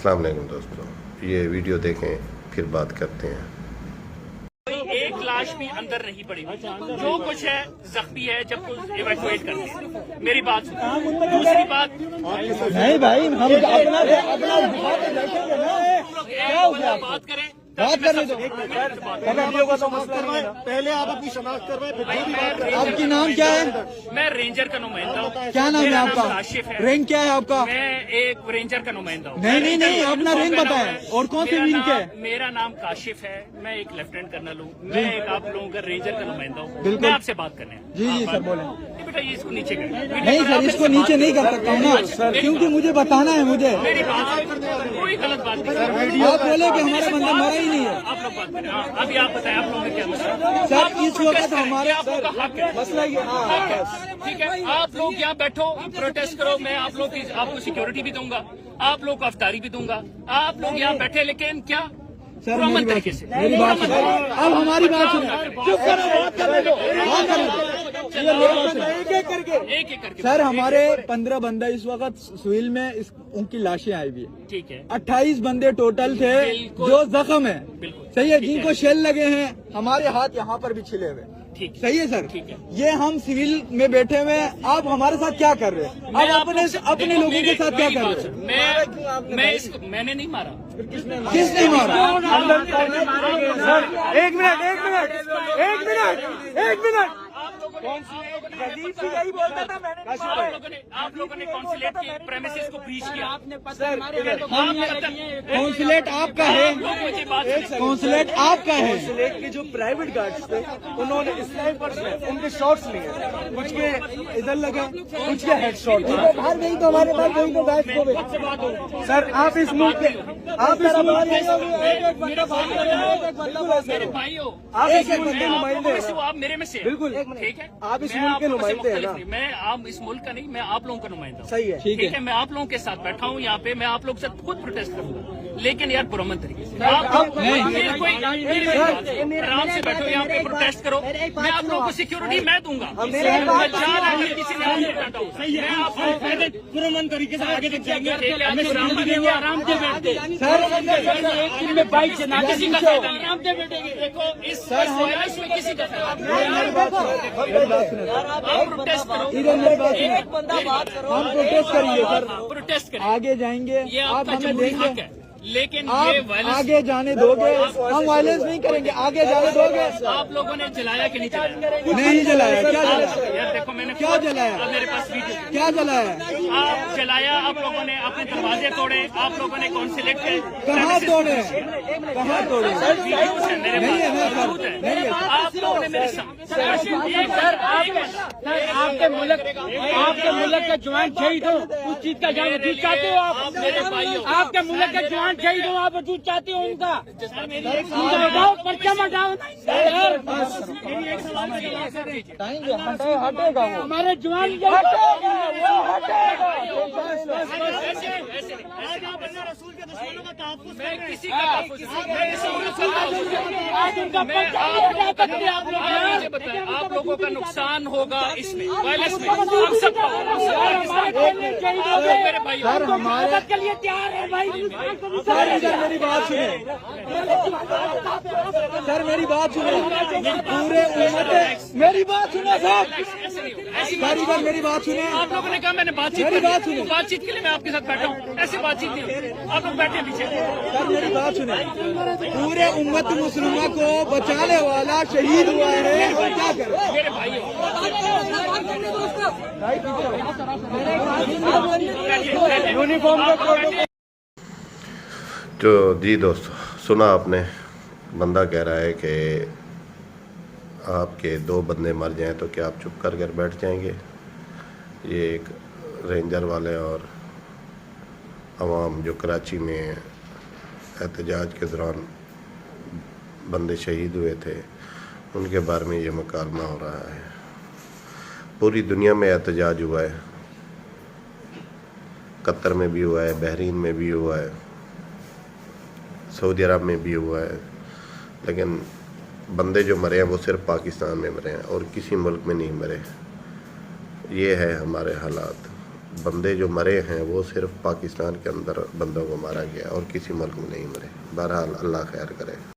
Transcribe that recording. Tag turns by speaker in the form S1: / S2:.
S1: अस्सलाम वालेकुम दोस्तों, ये वीडियो देखें फिर बात करते हैं।
S2: कोई एक लाश भी अंदर नहीं पड़ी, जो कुछ है जख्मी है, जब कुछ इवैक्यूएट करते हैं। मेरी बात सुनो। दूसरी बात
S3: नहीं भाई, हम अपना
S2: बात करें,
S3: बात करने दो।
S4: पहले आप अपनी शनाख्त करवाएं।
S3: आपकी नाम क्या है?
S2: मैं रेंजर का नुमाइंदा हूँ।
S3: क्या नाम है
S2: मेरा
S3: आपका?
S2: काशिफ है।
S3: रैंक क्या है आपका?
S2: मैं एक रेंजर का नुमाइंदा हूँ।
S3: नहीं, अपना रैंक बताएं। और कौन से विंग के?
S2: मेरा नाम काशिफ है, मैं एक लेफ्टिनेंट कर्नल हूँ। मैं एक आप लोगों का रेंजर का नुमाइंदा हूँ।
S3: बिल्कुल।
S2: मैं आपसे बात करने
S3: जी सर बोले।
S2: बेटा ये इसको नीचे कर।
S3: नहीं सर, इसको नीचे नहीं कर सकता हूँ ना, क्योंकि मुझे बताना है। मुझे
S2: मेरी बात कोई गलत बात नहीं।
S3: आप बोले कि हमारा बंदा मरा ही नहीं है।
S2: आप लोग बात करें। हाँ, अभी आप बताएं, आप लोगों ने क्या मसला?
S3: सर इस वक्त हमारे
S2: आप लोगों का हक है।
S3: मसला ये
S2: ठीक है, आप लोग यहाँ बैठो, प्रोटेस्ट करो। मैं आप लोग की आपको सिक्योरिटी भी दूंगा, आप लोग को अफ्तारी भी दूंगा। आप लोग यहाँ बैठे, लेकिन क्या
S3: सर
S2: पुरअमन तरीके से।
S3: मेरी बात सुनो। अब हमारी बात सुनो। चुप करो, बात करने दो। बात करने दो। एक एक करके सर हमारे 15 बंदा इस वक्त सिविल में उनकी लाशें आई हुई है।
S2: ठीक है,
S3: 28 बंदे टोटल थे जो जख्म है।
S2: बिल्कुल
S3: सही है, जिनको शेल लगे हैं। हमारे हाथ यहाँ पर भी छिले हुए।
S2: ठीक है,
S3: सही है सर।
S2: ठीक है।
S3: ये हम सिविल में बैठे हुए हैं, आप हमारे साथ क्या कर रहे हैं?
S2: मैं
S3: आप अपने लोगों के साथ क्या कर रहे हैं?
S2: मैं इसको मैंने नहीं मारा।
S3: किसने मारा?
S4: एक मिनट।
S2: आप लोगों ने कॉन्सुलेट के प्रेमिसेस को ब्रीच किया।
S3: कॉन्सुलेट आपका है,
S2: मुझे बात
S3: कॉन्सुलेट आपका है।
S4: कॉन्सुलेट के जो प्राइवेट गार्ड्स थे, उन्होंने स्नाइपर्स में उनके शॉट्स लिए, कुछ के इधर लगे, कुछ के हेड शॉट।
S3: बाहर गई तो हमारे पास गई तो बैठ को
S4: सर आप इस मुल्क के
S2: मेरे भाई हो,
S4: आप इस मुल्क के नुमाइंदे हैं।
S2: आप मेरे में से
S4: बिल्कुल।
S2: ठीक है,
S4: आप इस
S2: मैं
S4: मुल्क के
S2: आप लोगों से
S4: नुमाइंदे हैं ना।
S2: मुख्तलिफ नहीं। मैं आप इस मुल्क का नहीं, मैं आप लोगों का नुमाइंदा हूँ।
S4: सही है।
S3: ठीक है।
S2: मैं आप लोगों के साथ बैठा हूँ यहाँ पे। मैं आप लोग से खुद प्रोटेस्ट करूंगा, लेकिन यार पुरअमन तरीके से। आप आराम से बैठो यहाँ पे, प्रोटेस्ट करो। मैं आप लोगों को सिक्योरिटी मैं दूंगा। किसी ने मुझे डांटा हो, मैं आपको पुरअमन तरीके से आगे तक जाएंगे। आराम से बैठते बाइक से ना किसी का फायदा नहीं। आराम से बैठेंगे। देखो इस में किसी का फायदा नहीं। आप प्रोटेस्ट करो, एक बंदा बात करो।
S3: हम प्रोटेस्ट करेंगे सर,
S2: प्रोटेस्ट करें।
S3: आगे जाएंगे।
S2: ये
S3: आप
S2: आपका
S3: हमें
S2: जमहूरी हक
S3: देंगे,
S2: है, लेकिन
S3: आप
S2: ये वायलेंस
S3: आगे जाने दोगे? हम वायलेंस नहीं करेंगे, आगे जाने दोगे?
S2: आप लोगों ने जलाया कि नहीं जलाया?
S3: नहीं जलाया। क्या जलाया?
S2: यार देखो मैंने
S3: क्या जलाया?
S2: अब मेरे पास वीडियो।
S3: क्या जलाया?
S2: आप जलाया, आप लोगों ने अपने दरवाजे तोड़े, आप लोगों ने कॉन्सुलेट के
S3: कहाँ तोड़े? कहाँ तोड़े?
S2: वीडियोस हैं मेरे
S3: नहीं है ना
S2: पास,
S3: सर,
S2: मौजूद है।
S3: नहीं है।
S2: आप लोगों ने मेरे
S5: आपके मुल्क का जवान शहीद हो, उस चीज का जवान वजूद चाहते हो आप?
S2: मेरे भाई हो।
S5: आपके मुल्क का जवान शहीद हो, आप वजूद चाहते हो उनका? हटाओ, पर्चा हटाओ।
S3: हटेगा वो।
S5: हमारे जवान
S2: मैं किसी का
S5: आज उनका पर्चा नहीं हटा सकते आप लोग।
S2: मुझे बताएं, आप लोगों का नुकसान होगा इसमें, वायलेंस में। आप सबका होगा। मेरे भाई
S3: सर हमारे
S5: मदद के लिए तैयार है भाई।
S3: सर इधर मेरी बात सुने। सर मेरी बात सुने। पूरे उम्मत मेरी बात सुने सर। सर इधर मेरी बात सुने।
S2: आप लोगों ने कहा मैंने बातचीत
S3: मेरी
S2: की।
S3: बात सुनो।
S2: बातचीत के लिए मैं आपके साथ बैठा हूँ, ऐसी बातचीत नहीं होती। आप लोग बैठे पीछे।
S3: सर मेरी बात सुने। पूरे उम्मत मुसलमान को बचाने वाला शहीद हुआ है, और क्या करें?
S2: मेरे भाई
S1: तो जी दोस्तों, सुना आपने, बंदा कह रहा है कि आपके 2 बंदे मर जाएं तो क्या आप चुप कर बैठ जाएंगे? ये एक रेंजर वाले और अवाम जो कराची में एहतजाज के दौरान बंदे शहीद हुए थे, उनके बारे में ये मुकालमा हो रहा है। पूरी दुनिया में एहतजाज हुआ है, कतर में भी हुआ है, बहरीन में भी हुआ है, सऊदी अरब में भी हुआ है, लेकिन बंदे जो मरे हैं वो सिर्फ पाकिस्तान में मरे हैं और किसी मुल्क में नहीं मरे। ये है हमारे हालात। बंदे जो मरे हैं वो सिर्फ पाकिस्तान के अंदर बंदों को मारा गया और किसी मुल्क में नहीं मरे। बहरहाल अल्लाह खैर करे।